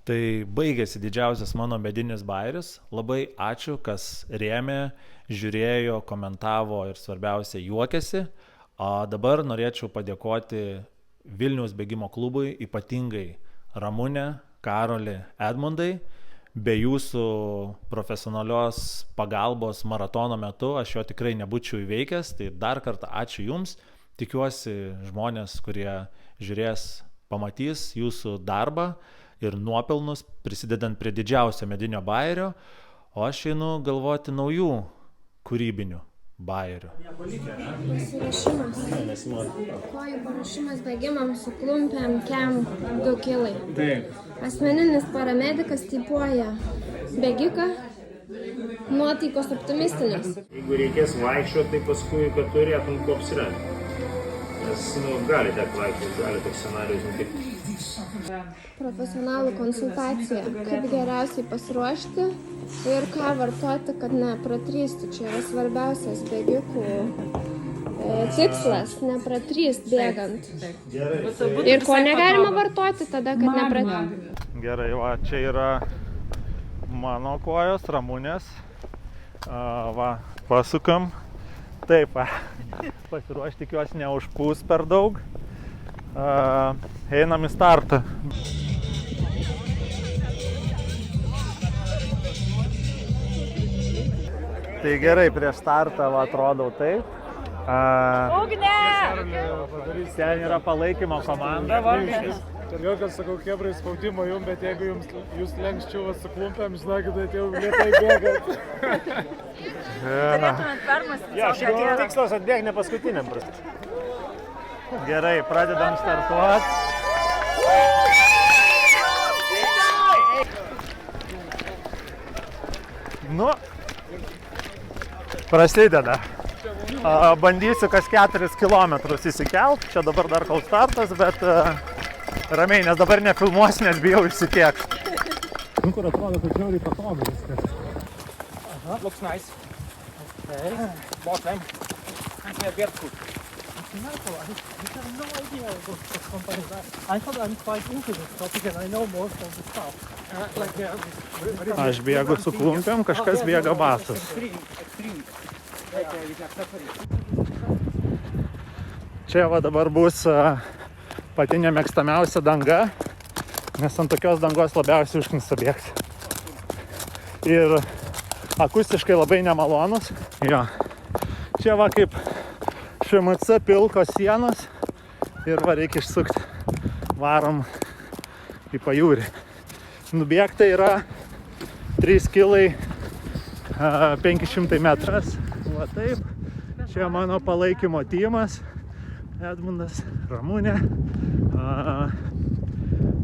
Tai baigėsi didžiausias mano medinis bairis. Labai ačiū, kas rėmė, žiūrėjo, komentavo ir svarbiausia juokėsi. O dabar norėčiau padėkoti Vilniaus bėgimo klubui, ypatingai Ramunė, Karoli, Edmundai. Be jūsų profesionalios pagalbos maratono metu aš jo tikrai nebūčiau įveikęs. Tai dar kartą ačiū Jums. Tikiuosi žmonės, kurie žiūrės, pamatys jūsų darbą ir nuopelnus, prisidedant prie didžiausio medinio bairio, o aš einu galvoti naujų kūrybinių bairių. Pasiruošimas. Kojų paruošimas bėgimams su klumpėm, kem 2 kilai. Taip. Asmeninis paramedikas tipuoja bėgiką, nuotaikos optimistinės. Jeigu reikės vaikščioti, tai paskui, kad turėtum ko apsirengti. Nes, gali tiek vaikščioti, gali toks scenarijus nutikti. Profesionalų konsultacija, kaip geriausiai pasiruošti ir ką vartoti, kad nepratrysti. Čia yra svarbiausias bėgikų tikslas, nepratryst bėgant. Ir ko negalima vartoti tada, kad nepratryst. Gerai, va, čia yra mano kojos, Ramunės. Va, pasukam. Taip, pasiruošti, tikiuosi, neužpūs per daug. Einam į startą. Tai gerai, prieš startą atrodau taip. Ugne! Ten yra palaikymo komanda. Todėl, kad sakau, kebrai spaudimo jums, bet jeigu jūs lenkščiuvas su klumpėm, žinokit, tai jau lietai bėgat. Turėtumėt permąstyti. Ja, šiek tiek tikslas atbėg ne paskutiniam prastai. Gerai, pradedam startuoti. Nu, prasideda. Bandysiu kas 4 kilometrus įsikelt. Čia dabar dar kol startas, bet ramiai, nes dabar nefilmuosiu, nes bijau išsitiekti. Kur atrodo, kad žiauriai patogu viskas. Looks nice. Okay. Bottom. And we are good. I have no idea about this company. I thought I'm quite into this topic and I know most of the stuff. Aš bėgu su klumpėm, kažkas bėga basas. Čia va dabar bus pati nemėgstamiausia danga, nes ant tokios dangos labiausiai užknisa bėgti. Ir akustiškai labai nemalonus. Jo. Čia va kaip ŠMC pilkos sienos ir va reikia išsukti. Varom į pajūrį. Nubėgta yra 3 kilai 500 metras. Va taip. Čia mano palaikymo timas. Edmundas, Ramunė.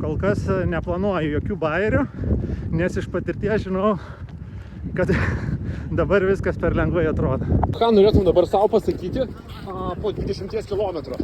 Kol kas neplanuoju jokių bairių, nes iš patirties žinau, kad dabar viskas per lengvai atrodo. Ką norėtum dabar savo pasakyti po 20 km?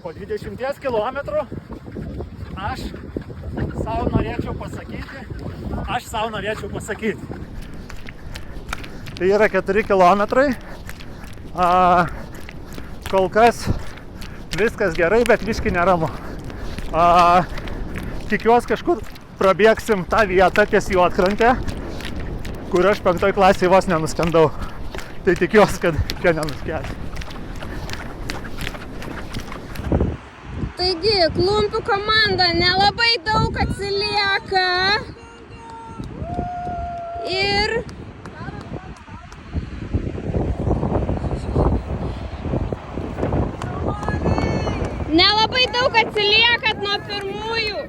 Po 20 km aš savo norėčiau pasakyti. Tai yra 4 kilometrai. Kol kas viskas gerai, bet biški neramu. Tikiuosi kažkur prabėgsim tą vietą ties Juodkrantę, kur aš 5 klasėje vos nenuskendau. Tai tikiuosi, kad čia nenuskęsiu. Taigi, klumpių komanda nelabai daug atsilieka. Ir nelabai daug atsiliekat nuo pirmųjų.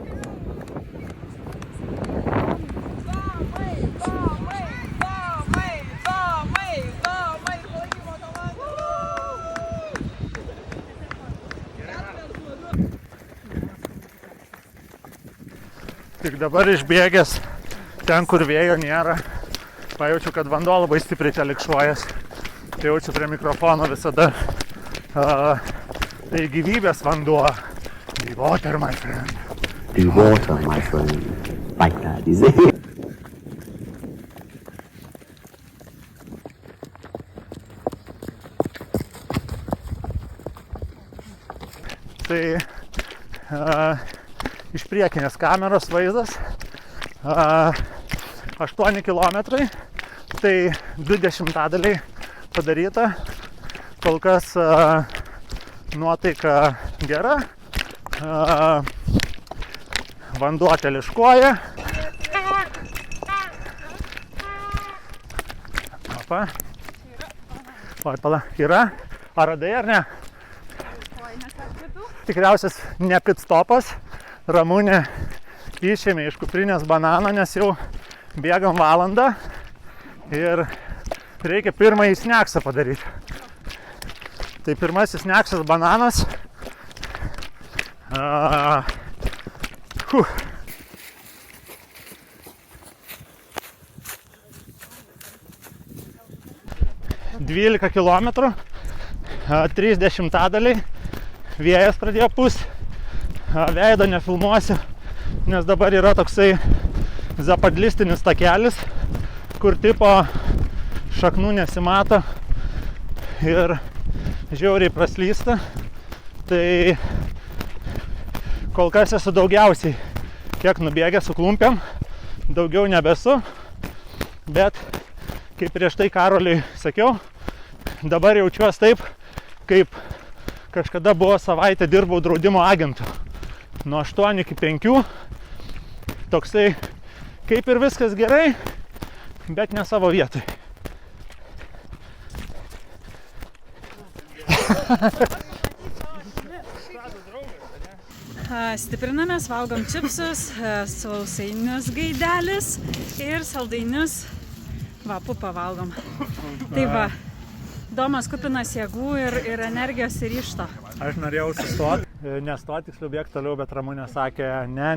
Tik dabar išbėgęs ten, kur vėjo nėra, pajaučiu, kad vanduo labai stipriai telikšuojas. Tai jaučiu prie mikrofono visada. Tai gyvybės vanduo. The water, my friend. The water, my friend. Like that, is it? Tai iš priekinės kameros vaizdas. 8 kilometrai, tai 20 padaryta. Kol kas nuotaika gera, vanduo teliškuoja. Opa. Oi, pala, yra. Ar radai ar ne? Tikriausias ne pit stopas. Ramunė išėmė iš kuprinės bananą, nes jau bėgam valandą ir reikia pirmąjį sneksą padaryti. Tai pirmasis sneksas bananas. Huh. 12 kilometrų, 30 vėjas pradėjo pūsti, veido nefilmuosiu, nes dabar yra toksai zapadlistinis takelis, kur tipo šaknų nesimato ir žiauriai praslysta. Tai kol kas esu daugiausiai, kiek nubėgęs su klumpėm, daugiau nebesu, bet kaip prieš tai Karoliui sakiau, dabar jaučiuosi taip, kaip kažkada buvo savaitę dirbau draudimo agentu. Nuo 8 iki 5, toksai kaip ir viskas gerai, bet ne savo vietoj. Stiprinamės, valgom čipsus, sausainius gaidelis ir saldainius. Va, pupą valgom. Tai va, Domas kupinas jėgų ir energijos ir ryžto. Aš norėjau sustoti, nestoti, tiksliau bėgti toliau, bet Ramunė sakė, ne.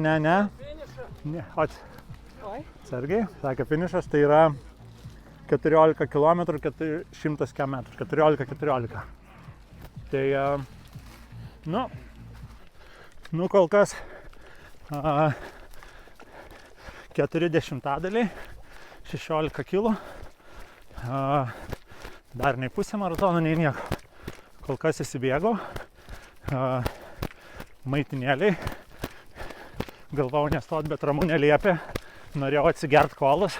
Sergiai, sakė, finišas tai yra 14 km 400 km, 14. Tai, nu kol kas 40, 16 kg. Dar nei pusė maratono, nei nieko. Kol kas įsibėgau. Maitinėliai. Galvau nestot, bet Ramunė liepė. Norėjau atsigert kolas,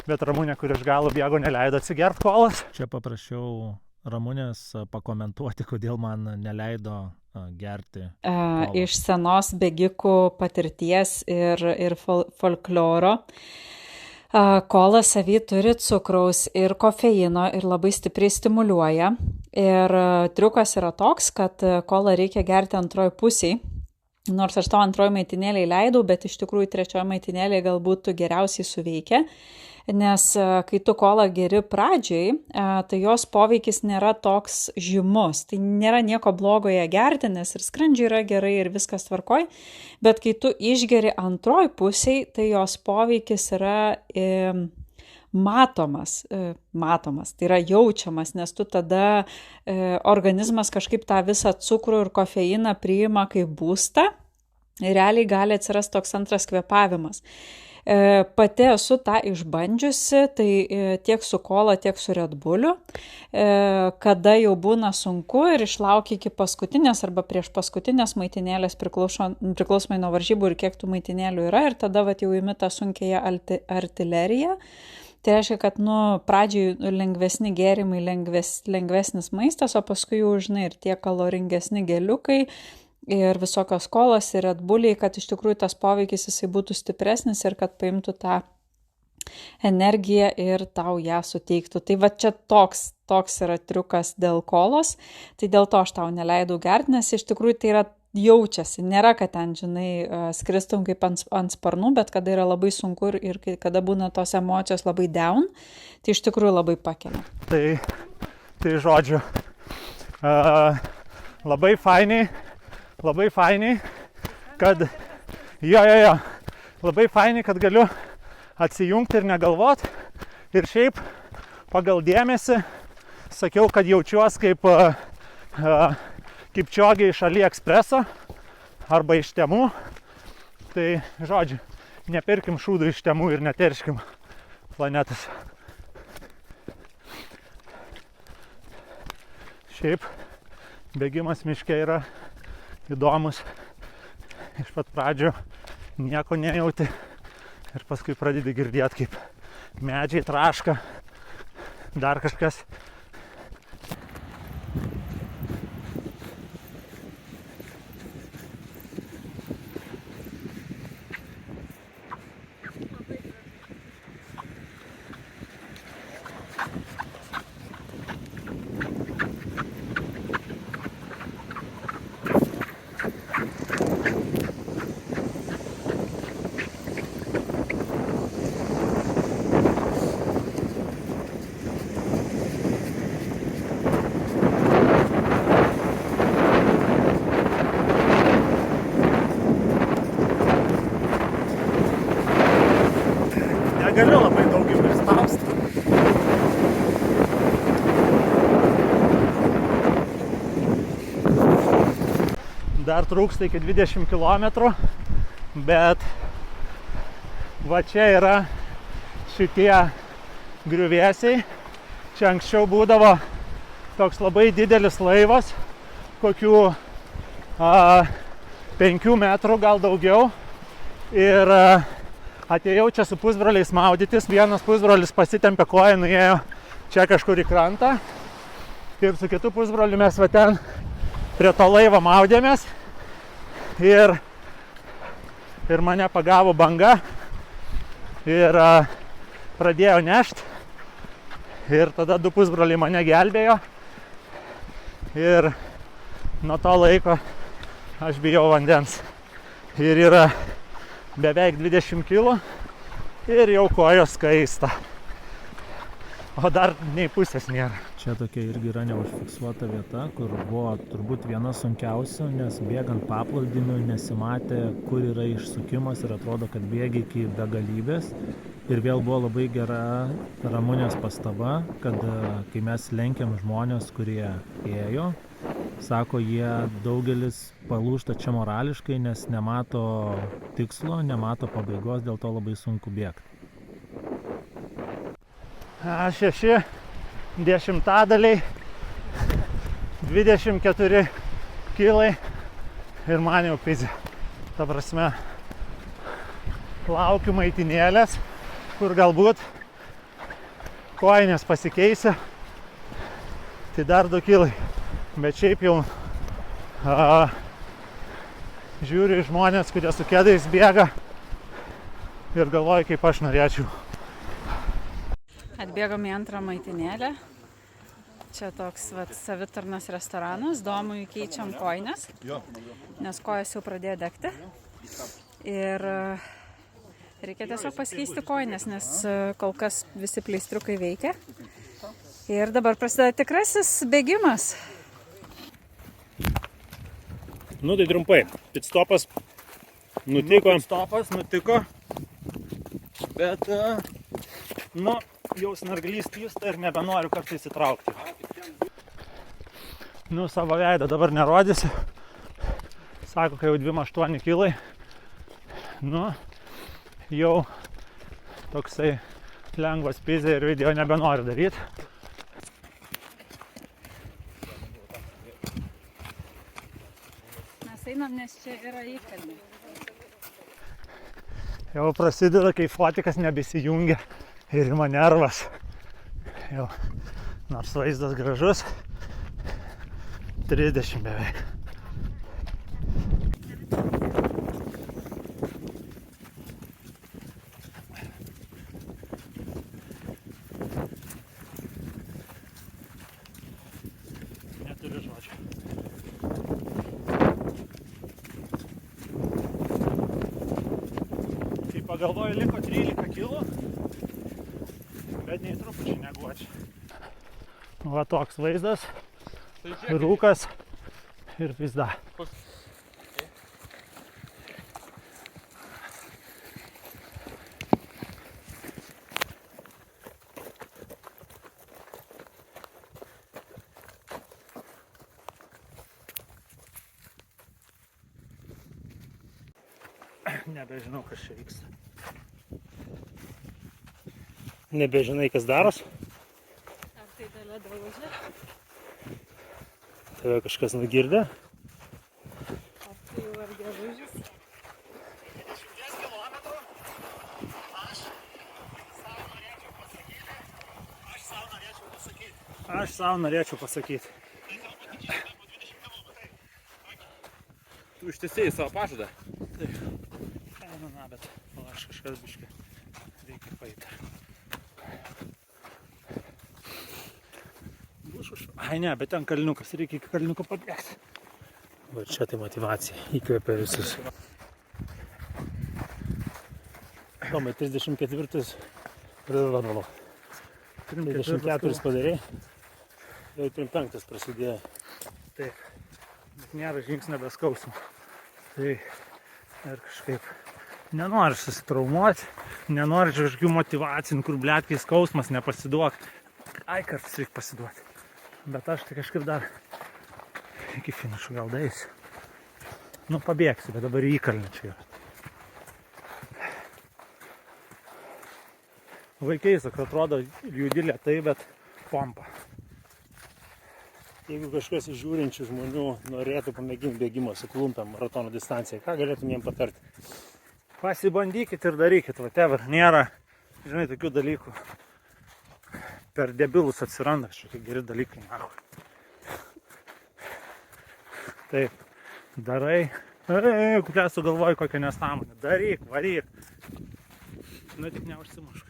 bet Ramunė, kur iš galo bėgo, neleido atsigert kolas. Čia paprašiau Ramunės pakomentuoti, kodėl man neleido gerti kolos. Iš senos bėgikų patirties ir folkloro. Kola savy turi cukraus ir kofeino ir labai stipriai stimuliuoja. Ir triukas yra toks, kad kolą reikia gerti antroji pusiai. Nors aš to antroji maitinėliai leidau, bet iš tikrųjų trečioji maitinėliai galbūt geriausiai suveikia. Nes kai tu kolą geri pradžiai, tai jos poveikis nėra toks žymus. Tai nėra nieko blogo ją gerti, nes ir skrandžiai yra gerai ir viskas tvarkoj. Bet kai tu išgeri antroj pusiai, tai jos poveikis yra matomas, tai yra jaučiamas, nes tu tada organizmas kažkaip tą visą cukrų ir kofeiną priima kaip būstą ir realiai gali atsirasti toks antras kvėpavimas. Pati esu tą išbandžiusi, tai tiek su kola, tiek su Red Bulliu, kada jau būna sunku ir išlaukia iki paskutinės arba prieš paskutinės maitinėlės priklausomai nuo varžybų ir kiek tų maitinėlių yra ir tada vat jau imi tą sunkiąją artileriją. Tai reiškia, kad pradžiai lengvesni gėrimai, lengvesnis maistas, o paskui jau, žinai, ir tie kaloringesni geliukai ir visokios kolos ir Red Bulliai, kad iš tikrųjų tas poveikis jisai būtų stipresnis ir kad paimtų tą energiją ir tau ją suteiktų. Tai va čia toks yra triukas dėl kolos, tai dėl to aš tau neleidau gerti, nes iš tikrųjų tai yra jaučiasi, nėra, kad ten, žinai, skristum kaip ant sparnų, bet kada yra labai sunku ir kada būna tos emocijos labai down, tai iš tikrųjų labai pakelia. Tai žodžiu, labai fainiai, kad labai fainiai, kad galiu atsijungti ir negalvot. Ir šiaip pagal dėmesį sakiau, kad jaučiuosi kaip čiogė iš AliExpreso arba iš Temu. Tai žodžiu, nepirkim šūdų iš Temu ir neterškim planetas. Šiaip bėgimas miške yra įdomus. Iš pat pradžių nieko nejauti, Ir paskui pradedi girdėti, kaip medžiai traška, dar kažkas. Negaliu labai daug jų prispausti. Dar trūksta iki 20 km, bet va čia yra šitie griuvėsiai. Čia anksčiau būdavo toks labai didelis laivas, kokių 5 metrų, gal daugiau. Ir atėjau čia su pusbroliais maudytis, vienas pusbrolis pasitempė koją, nuėjo čia kažkur į krantą ir su kitu pusbroliu mes va ten prie to laivo maudėmės ir mane pagavo banga ir pradėjo nešt ir tada 2 pusbroliai mane gelbėjo ir nuo to laiko aš bijau vandens ir yra beveik 20 kg ir jau kojos kaista. O dar nei pusės nėra. Čia tokia irgi yra neužfiksuota vieta, kur buvo turbūt viena sunkiausių, nes bėgant paplūdimiu nesimatė, kur yra išsukimas ir atrodo, kad bėgi iki begalybės. Ir vėl buvo labai gera Ramunės pastaba, kad kai mes lenkiam žmonės, kurie ėjo, sako, jie daugelis palūžta čia morališkai, nes nemato tikslo, nemato pabaigos, dėl to labai sunku bėgti. 6 dešimtadaliai, 24 kilai ir man jau pizė. Ta prasme, laukiu maitinėlės, kur galbūt kojinės pasikeisia, tai dar 2 kilai. Bet šiaip jau žiūriu į žmonės, kurie su kedais bėga ir galvoju, kaip aš norėčiau. Atbėgom į antrą maitinėlę. Čia toks savitarnos restoranas, Domui keičiam kojines, nes kojas jau pradėjo degti. Ir reikia tiesiog pasikeisti kojines, nes kol kas visi pleistriukai veikia. Ir dabar prasideda tikrasis bėgimas. Nu tai trumpai, pitstopas nutiko. Pitstopas nutiko, bet jau snarglys tysta ir nebenoriu kartais įtraukti. Savo veidą dabar nerodysiu. Sako, kai jau 28 kilai. Jau toksai lengvas pizė ir video nebenoriu daryti. Mes einam, nes čia yra įkalnė. Jau prasideda, kai fotikas nebesijungia ir ima nervas. Jau, nors vaizdas gražus, 30 beveik. Neturiu žodžių. Kai pagalvoju, liko 13 kilų, bet nei trupučiai neguočiau. Va toks vaizdas, rūkas ir pizda. Nebežinau, kas čia vyksta. Nebežinai, kas daros? Ar tai Dalia daužė? Tave kažkas nugirdė? Ar tai jau ar geružis? 20 km aš savo norėčiau pasakyti. Tu ištesėjai savo pažadą. Taip. Na, bet aš kažkas biškai reikia paeiti. Ai ne, bet ten kalniukas, reikia iki kalniuko pabėgti. Va čia tai motyvacija, įkvėpia visus. Tomai, 34 padarė, jau 35 prasidėjo. Taip, bet nėra žingsnio be skausmo. Tai ir kažkaip nenori susitraumuoti, nenori kažkokių motyvacinių, kur bletkai skausmas, nepasiduok. Ai, kartais reikia pasiduoti. Bet aš tai kažkaip dar iki finišo gal daeisiu. Nu, pabėgsiu, bet dabar į įkalnį čia yra. Vaikai, sakau, atrodo, judi lėtai, bet pompa. Jeigu kažkas iš žiūrinčių žmonių norėtų pamėginti bėgimo su klumpėm maratono distanciją, ką galėtum jiem patarti? Pasibandykit ir darykit, whatever. Nėra, žinai, tokių dalykų. Per debilus atsiranda kažkokie geri dalykai. Taip, darai. Kokia sugalvoji kokią nesąmonę. Daryk, varyk. Nu, tik neužsimušk.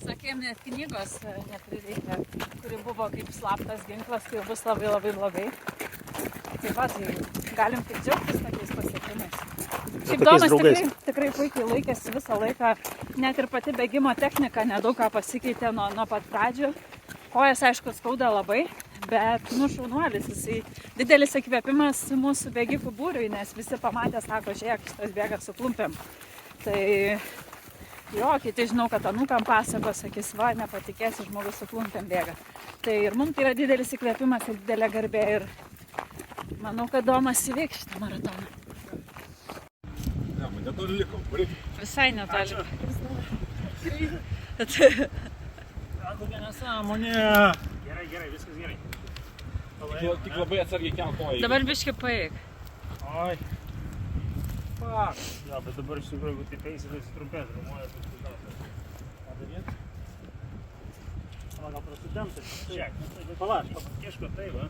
Sakėm, net knygos neprireikia, kuri buvo kaip slaptas ginklas, kai bus labai labai blogai. Tai va, tai galim tik džiaugtis tokiais pasiekimais. Šiaip Domas tikrai puikiai laikėsi visą laiką, net ir pati bėgimo technika nedaug ką pasikeitė nuo pat pradžių. Kojas, aišku, skauda labai, bet šaunuolis, jisai didelis įkvėpimas mūsų bėgikų būriui, nes visi pamatė, sako, žiūrėk, šitas bėga su klumpėm. Tai jo, kiti žinau, kad anūkam pasako, sakys, va, nepatikėsi, žmogus su klumpėm bėga. Tai ir mums tai yra didelis įkvėpimas ir didelė garbė ir manau, kad Domas įveiks šitą maratoną. Ne, man netoli liko, varyk. Visai netoli. Kokia nesąmonė. Gerai, viskas gerai. Tik labai atsargiai kelk koją. Dabar biškį paeik. Oi. Fuck. Jo, bet dabar iš tikrųjų, jeigu taip eisi, tai sutrumpės. Galvojas, kad tu gausi. Ką daryt? Gal prasidemti. Šiek. Palaš, papakieško tai, va.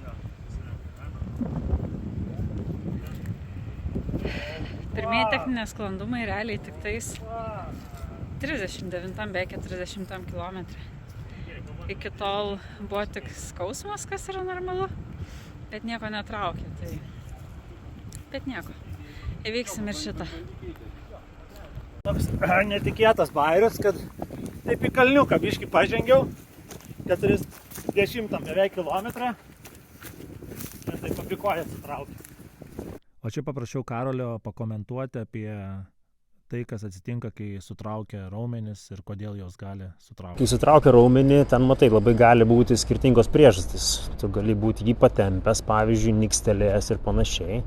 Jo. Pirmieji techninės sklandumai realiai tik tais 39 bei 40 kilometrų. Iki tol buvo tik skausmas, kas yra normalu, bet nieko netraukė. Tai... Bet nieko. Įveiksim ir šitą. Toks netikėtas bairis, kad taip į kalniuką biškį pažengiau, 40 beveik kilometrą ir taip apikoja atsitraukė. O čia paprašiau Karolio pakomentuoti apie tai, kas atsitinka, kai sutraukia raumenis ir kodėl jos gali sutraukti. Kai sutraukia raumenį, ten matai, labai gali būti skirtingos priežastys. Tu gali būti jį patempęs, pavyzdžiui, nikstelėjęs ir panašiai.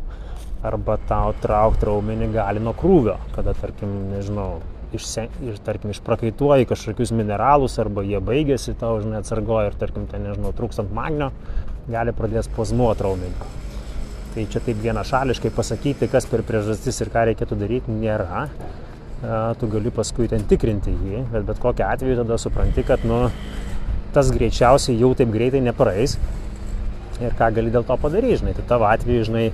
Arba tau traukti raumenį gali nuo krūvio, kada, tarkim, nežinau, išprakaituoji kažkokius mineralus arba jie baigėsi, tau, žinai, atsargoja ir, tarkim, ten, nežinau, trūkstant magnio, gali pradės spazmuoti raumenį. Tai čia taip vienašališkai pasakyti, kas per priežastis ir ką reikėtų daryti, nėra. Tu gali paskui ten tikrinti jį, bet kokiu atveju tada supranti, kad tas greičiausiai jau taip greitai nepraeis. Ir ką gali dėl to padaryti, žinai. Tai tavo atveju, žinai,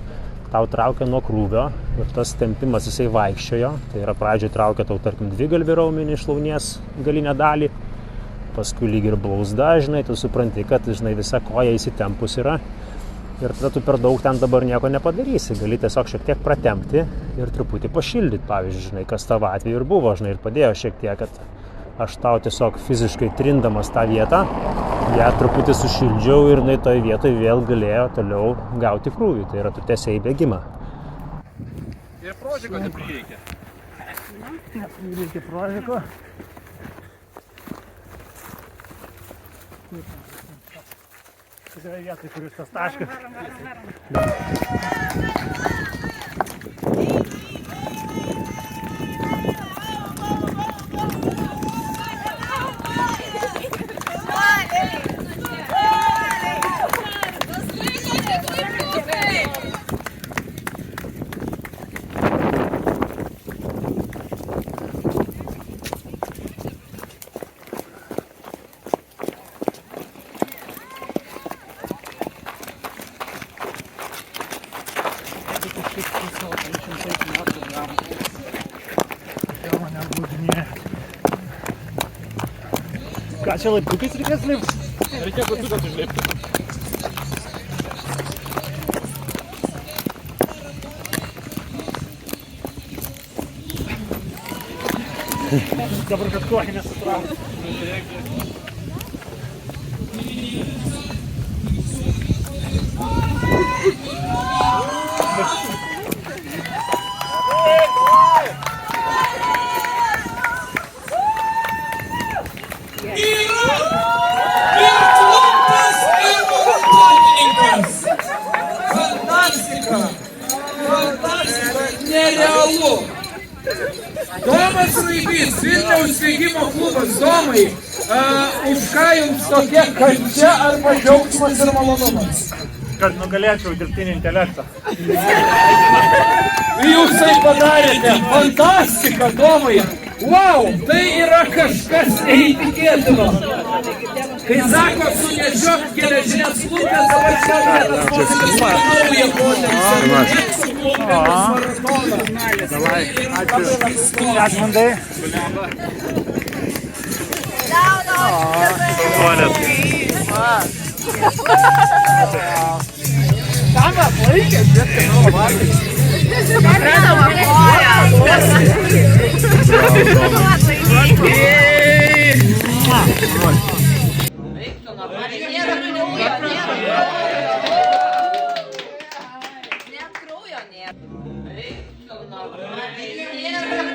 tau traukia nuo krūvio ir tas tempimas jisai vaikščiojo. Tai yra pradžioj traukia tau, tarkim, dvigalvį raumenį iš šlaunies galinę dalį, paskui lyg ir blauzda, žinai, tu supranti, kad, žinai, visa koja įsitempus yra. Ir tada tu per daug ten dabar nieko nepadarysi. Gali tiesiog šiek tiek pratempti ir truputį pašildyti, pavyzdžiui, žinai, kas tavo atveju ir buvo, žinai, ir padėjo šiek tiek, kad aš tau tiesiog fiziškai trindamas tą vietą, ją truputį sušildžiau ir jinai toj vietoj vėl galėjo toliau gauti krūvį. Tai yra, tu tęsei bėgimą. Ir prožiko neprireikia. Neprireikia prožiko. Tikrai vietoj, kuris tas taškas. Kodėl mane apgaudinėja? Ką čia laiptukais reikės lipti? Reikės laiptukas užlipti. Dabar kad kohi nesutrauks. Nerealu. Domas Raibys, Vilniaus sveikimo klubas. Domai, už ką jums tokia kančia arba džiaugsmas ir malonumas? Kad nugalėčiau dirbtinį intelektą. Jūs tai padarėte. Fantastika, Domai. Wow, tai yra kažkas neįtikėtino. Kai sako, sunešiok geležinės klubės, dabar čia vietas mokytis naują kodeksą. Davai, ačiū. Edmundai. Tam atlaikės, bet tai nuo valgys. Nėra.